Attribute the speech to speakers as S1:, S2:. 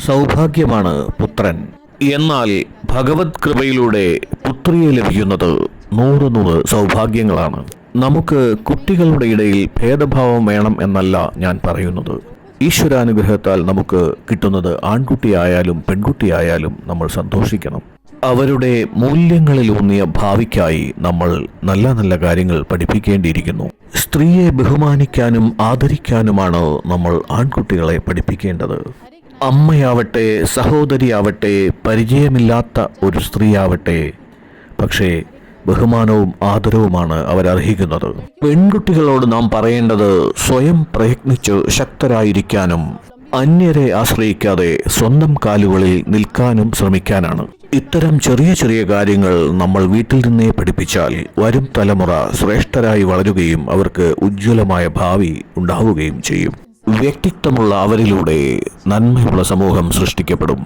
S1: സൗഭാഗ്യമാണ് പുത്രൻ. എന്നാൽ ഭഗവത് കൃപയിലൂടെ പുത്രിയെ ലഭിക്കുന്നത് 100 സൗഭാഗ്യങ്ങളാണ്. നമുക്ക് കുട്ടികളുടെ ഇടയിൽ ഭേദഭാവം വേണം എന്നല്ല ഞാൻ പറയുന്നത്. ഈശ്വരാനുഗ്രഹത്താൽ നമുക്ക് കിട്ടുന്നത് ആൺകുട്ടിയായാലും പെൺകുട്ടിയായാലും നമ്മൾ സന്തോഷിക്കണം. അവരുടെ മൂല്യങ്ങളിലൂന്നിയ ഭാവിക്കായി നമ്മൾ നല്ല നല്ല കാര്യങ്ങൾ പഠിപ്പിക്കേണ്ടിയിരിക്കുന്നു. സ്ത്രീയെ ബഹുമാനിക്കാനും ആദരിക്കാനുമാണ് നമ്മൾ ആൺകുട്ടികളെ പഠിപ്പിക്കേണ്ടത്. അമ്മയാവട്ടെ, സഹോദരിയാവട്ടെ, പരിചയമില്ലാത്ത ഒരു സ്ത്രീയാവട്ടെ, പക്ഷേ ബഹുമാനവും ആദരവുമാണ് അവരർഹിക്കുന്നത്. പെൺകുട്ടികളോട് നാം പറയേണ്ടത് സ്വയം പ്രയത്നിച്ച് ശക്തരായിരിക്കാനും അന്യരെ ആശ്രയിക്കാതെ സ്വന്തം കാലുകളിൽ നിൽക്കാനും ശ്രമിക്കാനാണ്. ഇത്തരം ചെറിയ ചെറിയ കാര്യങ്ങൾ നമ്മൾ വീട്ടിൽ നിന്നേ പഠിപ്പിച്ചാൽ വരും തലമുറ ശ്രേഷ്ഠരായി വളരുകയും അവർക്ക് ഉജ്ജ്വലമായ ഭാവി ഉണ്ടാവുകയും ചെയ്യും. വ്യക്തിത്വമുള്ള അവരിലൂടെ നന്മയുള്ള സമൂഹം സൃഷ്ടിക്കപ്പെടും.